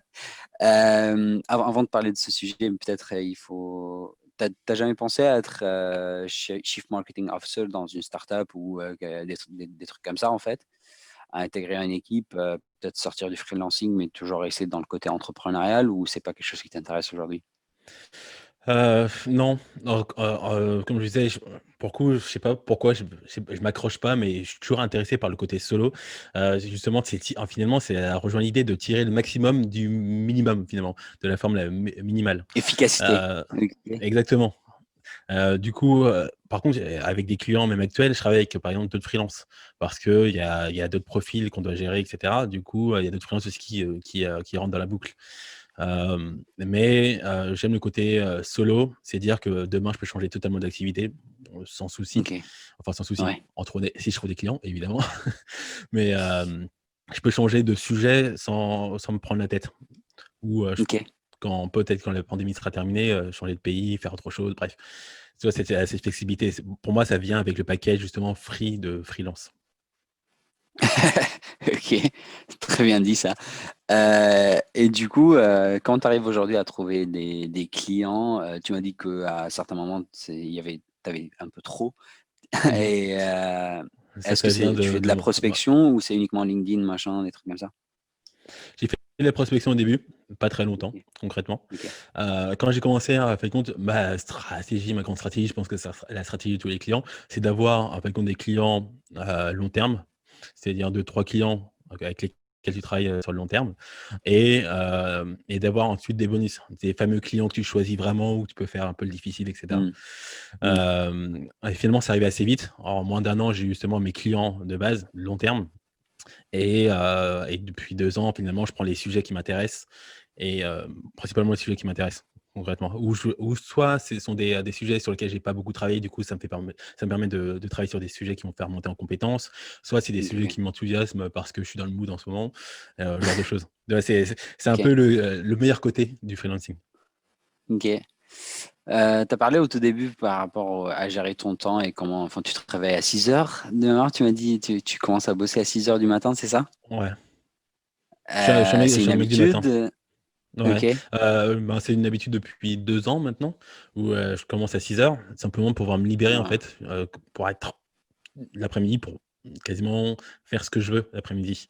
Avant de parler de ce sujet, peut-être il faut. T'as jamais pensé à être Chief Marketing Officer dans une startup ou des trucs comme ça en fait, à intégrer une équipe, peut-être sortir du freelancing, mais toujours rester dans le côté entrepreneurial ou c'est pas quelque chose qui t'intéresse aujourd'hui? Non, comme je disais, pour le coup, je sais pas pourquoi je m'accroche pas, mais je suis toujours intéressé par le côté solo. Justement, finalement, c'est rejoint l'idée de tirer le maximum du minimum, finalement, de la forme la minimale. Efficacité. Heu, Ok. exactement. Du coup, par contre, avec des clients même actuels, je travaille avec, par exemple, d'autres freelances parce qu'il y a d'autres profils qu'on doit gérer et cetera. Du coup, il y a d'autres freelances aussi qui rentrent dans la boucle. Mais j'aime le côté, solo, c'est dire que demain, je peux changer totalement d'activité, sans souci. Ok. Enfin, sans souci, Ouais. si je trouve des clients, évidemment. Mais je peux changer de sujet sans me prendre la tête ou Ok. peut-être quand la pandémie sera terminée, changer de pays, faire autre chose, bref. Tu vois, cette flexibilité, pour moi, ça vient avec le package justement free de freelance. Ok. Très bien dit ça. Et du coup, quand tu arrives aujourd'hui à trouver des clients, tu m'as dit qu'à certains moments, tu avais un peu trop. Mmh. Et est-ce que Ça vient tu fais de de la moi. prospection ou c'est uniquement LinkedIn, machin, des trucs comme ça? J'ai fait de la prospection au début, pas très longtemps, Ok. concrètement. Ok. Quand j'ai commencé, à fin de compte, ma grande stratégie, je pense que c'est la stratégie de tous les clients, c'est d'avoir, en fin de compte, des clients, long terme, c'est-à-dire 2 3 clients avec lesquels lesquels tu travailles sur le long terme et d'avoir ensuite des bonus, des fameux clients que tu choisis vraiment où tu peux faire un peu le difficile, etc. Mm, mm, Et finalement, c'est arrivé assez vite. En moins d'un an, j'ai eu justement mes clients de base, long terme. Et depuis 2 ans, finalement, je prends les sujets qui m'intéressent et principalement les sujets qui m'intéressent concrètement. Ou soit ce sont des sujets sur lesquels j'ai pas beaucoup travaillé, du coup, ça me permet de travailler sur des sujets qui vont me faire monter en compétences. Soit c'est des ok, sujets ok. qui m'enthousiasment parce que je suis dans le mood en ce moment, ce genre de choses. Ouais, c'est un Ok. peu le meilleur côté du freelancing. Ok. Tu parlé au tout début par rapport à gérer ton temps et comment, enfin, tu te réveilles à 6 heures de mémoire, tu m'as dit, tu commences à bosser à 6 heures du matin, c'est ça? Ouais. Je C'est suis une un mec du matin. habitude? Ok, Ouais, ben, c'est une habitude depuis 2 ans maintenant où, je commence à 6 heures simplement pour pouvoir me libérer en wow. fait, pour être l'après-midi pour quasiment faire ce que je veux l'après-midi.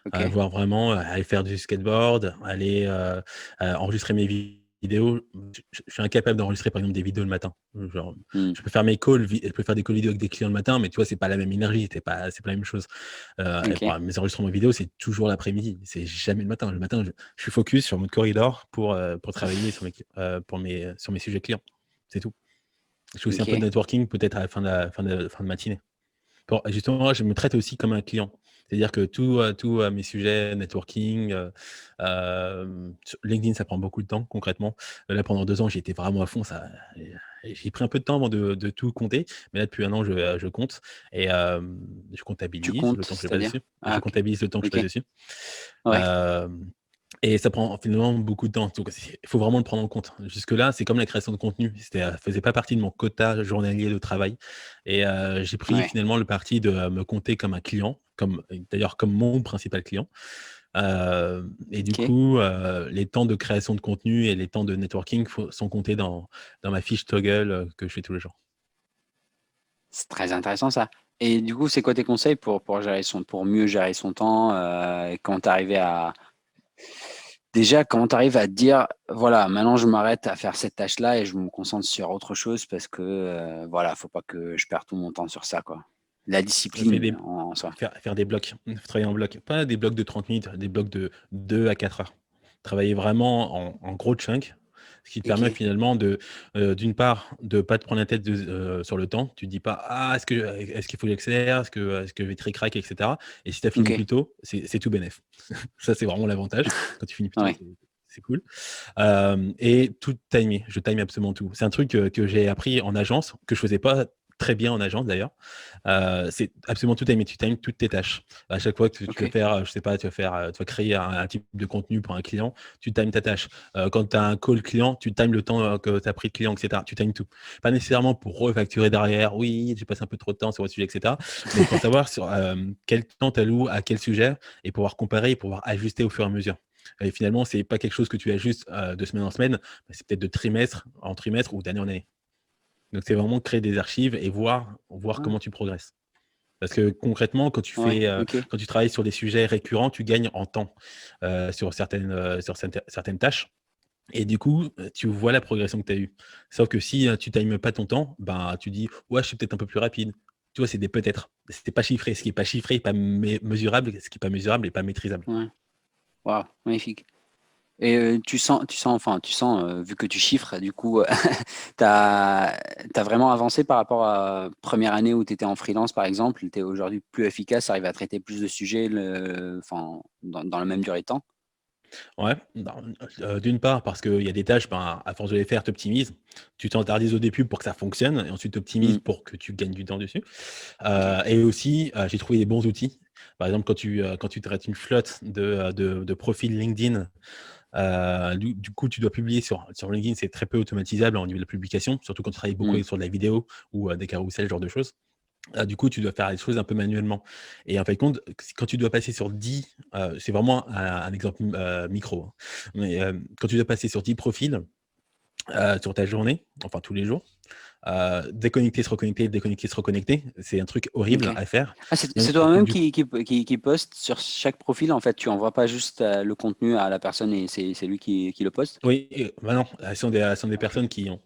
Ok, Voir vraiment, aller faire du skateboard, aller, enregistrer mes vidéos. Je suis incapable d'enregistrer, par exemple, des vidéos le matin. Genre, hmm, je peux faire des calls vidéo avec des clients le matin, mais tu vois, c'est pas la même énergie, c'est pas la même chose. Et ok, pour mes enregistrements vidéo, c'est toujours l'après-midi, c'est jamais le matin. Le matin, je suis focus sur mon corridor pour travailler sur mes sujets clients. C'est tout. Je fais aussi un peu de ok, networking peut-être à la fin de matinée. Bon, justement, je me traite aussi comme un client. C'est-à-dire que tous mes sujets networking, sur LinkedIn, ça prend beaucoup de temps concrètement. Là, pendant 2 ans, j'ai été vraiment à fond, j'ai pris un peu de temps avant de tout compter, mais là, depuis 1 an, je compte et je tu comptabilise le comptes, temps que je passe c'est-à-dire? dessus. Ah, Je ok, comptabilise le temps que je ok, passe dessus. ouais, Hem et ça prend finalement beaucoup de temps. Donc il faut vraiment le prendre en compte. Jusque-là, c'est comme la création de contenu. Faisait pas partie de mon quota journalier de travail et j'ai pris ouais, finalement le parti de me compter comme un client, d'ailleurs comme mon principal client. Et du ok. coup, les temps de création de contenu et les temps de networking sont comptés dans ma fiche Toggle, que je fais tous les jours. C'est très intéressant ça. Et du coup, c'est quoi tes conseils pour mieux gérer son temps, quand tu arrives déjà, comment tu arrives à te dire, voilà, maintenant je m'arrête à faire cette tâche-là et je me concentre sur autre chose parce que, voilà, faut pas que je perde tout mon temps sur ça, quoi. La Fais discipline des en soi. faire des blocs, travailler en bloc. Pas des blocs de 30 minutes, des blocs de 2 à 4 heures. Travailler vraiment en gros chunk, ce qui te permet Ok, finalement d'une part, de pas te prendre la tête sur le temps. Tu te dis pas: «Ah, est-ce qu'il faut que j'accélère? Est-ce que je vais tric-rac?» et cetera et si tu as fini ok, plus tôt, c'est tout bénef. Ça, c'est vraiment l'avantage. Quand tu finis plus tôt, ouais, c'est cool. Et tout timer, je time absolument tout. C'est un truc, que j'ai appris en agence, que je faisais pas très bien en agence d'ailleurs. C'est absolument tout timer, tu times toutes tes tâches. À chaque fois que tu ok, vas faire, je sais pas, tu vas créer un type de contenu pour un client, tu times ta tâche. Quand tu as un call client, tu times le temps, que tu as pris de client et cetera. Tu times tout. Pas nécessairement pour refacturer derrière: «Oui, j'ai passé un peu trop de temps sur votre sujet» et cetera, mais pour savoir quel temps tu alloues à quel sujet et pouvoir comparer et pouvoir ajuster au fur et à mesure. Et finalement, c'est pas quelque chose que tu ajustes, de semaine en semaine, mais c'est peut-être de trimestre en trimestre ou d'année en année. Donc c'est vraiment créer des archives et voir ah, comment tu progresses. Parce que concrètement, ouais, ok, quand tu travailles sur des sujets récurrents, tu gagnes en temps, sur certaines tâches et du coup, tu vois la progression que tu as eue. Sauf que si, tu times pas ton temps, ben, tu dis: «Ouais, je suis peut-être un peu plus rapide». Tu vois, c'est des peut-être. C'est pas chiffré. Ce qui est pas chiffré est pas mesurable, ce qui est pas mesurable est pas maîtrisable. ouais, waouh, magnifique. Et vu que tu chiffres, du coup, tu as vraiment avancé par rapport à première année où tu étais en freelance, par exemple. Tu es aujourd'hui plus efficace, arrives à traiter plus de sujets enfin, dans la même durée de temps. Ouais, d'une part parce qu'il y a des tâches, ben, à force de les faire, tu optimises. Tu t'interdises au début pour que ça fonctionne et ensuite tu optimises Hmm, pour que tu gagnes du temps dessus. ok, Et aussi, j'ai trouvé des bons outils. Par exemple, quand tu traites une flotte de profils LinkedIn, du coup, tu dois publier sur LinkedIn, c'est très peu automatisable au niveau de la publication, surtout quand tu travailles beaucoup hmm, sur de la vidéo ou, des carousels, ce genre de choses. Du coup, tu dois faire les choses un peu manuellement et en fait de compte, quand tu dois passer sur 10, c'est vraiment un exemple, micro, hein, mais quand tu dois passer sur 10 profils, sur ta journée, enfin tous les jours, déconnecter, se reconnecter, déconnecter, se reconnecter, c'est un truc ok. horrible à faire. Ah, c'est Donc toi-même du coup qui poste sur chaque profil, en fait. Tu envoies pas juste le contenu à la personne et c'est lui qui le poste. oui, bah non, elles sont des personnes qui ont.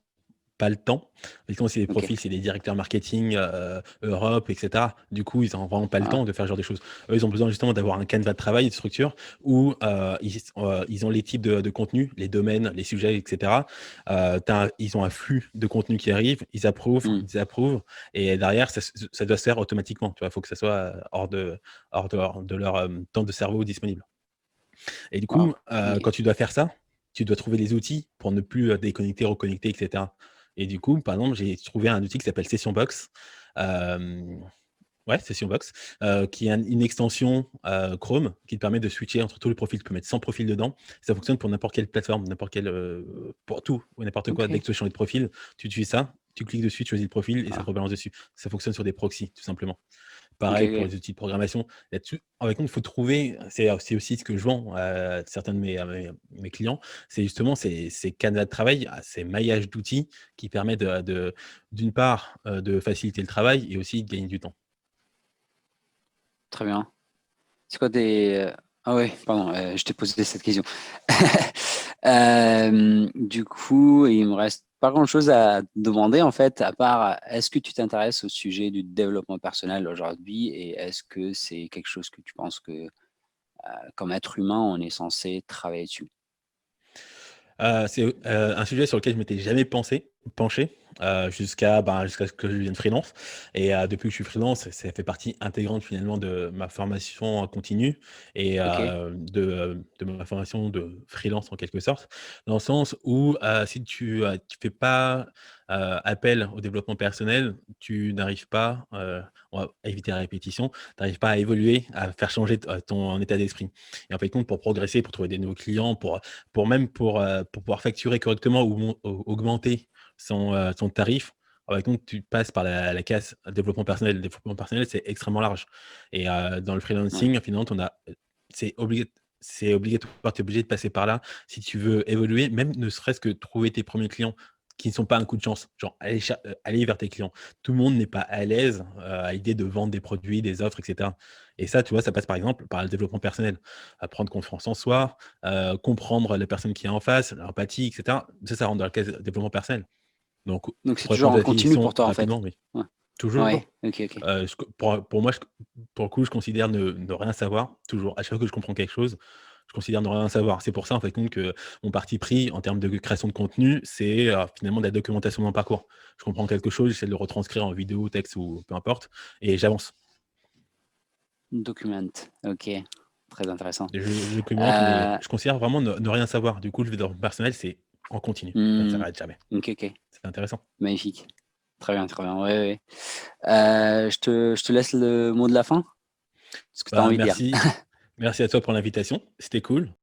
pas le temps. Effectivement, c'est des Ok. profils, c'est des directeurs marketing Europe, etc. Du coup, ils n'ont vraiment pas le Ah, temps de faire ce genre de choses. Eux, ils ont besoin justement d'avoir un canevas de travail, de structure, où ils ont les types de contenus, les domaines, les sujets, etc. Ils ont un flux de contenu qui arrive, ils approuvent, hmm, ils désapprouvent, et derrière, ça doit se faire automatiquement. Tu vois, il faut que ça soit hors de leur temps de cerveau disponible. Et du wow. coup, Ok. quand tu dois faire ça, tu dois trouver les outils pour ne plus, déconnecter, reconnecter, et cetera. Et du coup, par exemple, j'ai trouvé un outil qui s'appelle Sessionbox, hem, ouais, Sessionbox, qui est une extension, Chrome qui te permet de switcher entre tous les profils. Tu peux mettre 100 profils dedans. Ça fonctionne pour n'importe quelle plateforme, n'importe quelle, pour tout ou n'importe quoi. Dès Ok. que tu veux changer de profil, tu utilises ça, tu cliques dessus, tu choisis le profil et ça te Ah, rebalance dessus. Ça fonctionne sur des proxys, tout simplement. ok, Pareil pour ok. les outils de programmation. Là-dessus, avec nous, il faut trouver, c'est aussi ce que je vends à certains de mes clients, c'est justement ces canevas de travail, ces maillages d'outils qui permettent d'une part, de faciliter le travail et aussi de gagner du temps. Très bien. C'est quoi des... Ah ouais, pardon, je t'ai posé cette question. Du coup, il me reste pas grand-chose à te demander en fait, à part est-ce que tu t'intéresses au sujet du développement personnel aujourd'hui et est-ce que c'est quelque chose que tu penses que comme être humain, on est censé travailler dessus? C'est, un sujet sur lequel je m'étais jamais penché, jusqu'à ce que je devienne freelance et depuis que je suis freelance, ça fait partie intégrante finalement de ma formation en continu et Ok, de ma formation de freelance en quelque sorte. Dans le sens où, si tu fais pas, appel au développement personnel, tu n'arrives pas, on va éviter la répétition, tu n'arrives pas à évoluer, à faire changer ton état d'esprit et en fait compte pour progresser, pour trouver des nouveaux clients, pour pouvoir facturer correctement ou augmenter son tarif, donc tu passes par la case développement personnel. Le développement personnel, c'est extrêmement large et dans le ouais, freelancing, finalement, c'est obligatoire, tu es obligé de passer par là si tu veux évoluer, même ne serait-ce que trouver tes premiers clients qui ne sont pas un coup de chance, genre aller vers tes clients. Tout le monde n'est pas à l'aise, à l'idée de vendre des produits, des offres et cetera et ça, tu vois, ça passe par exemple par le développement personnel. Prendre confiance en soi, comprendre la personne qui est en face, l'empathie, et cetera. Ça rentre dans le case développement personnel. Donc donc c'est pour toujours répondre en à ta continu question pour toi en fait. rapidement, oui. Ouais, ouais, Toujours, ok, ok. pour moi, pour le coup, je considère ne rien savoir, toujours. À chaque fois que je comprends quelque chose, je considère ne rien savoir. C'est pour ça, en fait, compte que mon parti pris en termes de création de contenu, c'est, finalement de la documentation de mon parcours. Je comprends quelque chose, j'essaie de le retranscrire en vidéo, texte ou peu importe et j'avance. Document, ok, très intéressant. Je documente, mais Euh, je considère vraiment ne rien savoir. Du coup, le développement personnel, c'est en continu, ça ne hmm, s'arrête jamais. ok, ok, C'est intéressant. magnifique. Très bien, ouais, ouais. Je te laisse le mot de la fin, ce que tu as Bah, envie de dire. merci à toi pour l'invitation, c'était cool.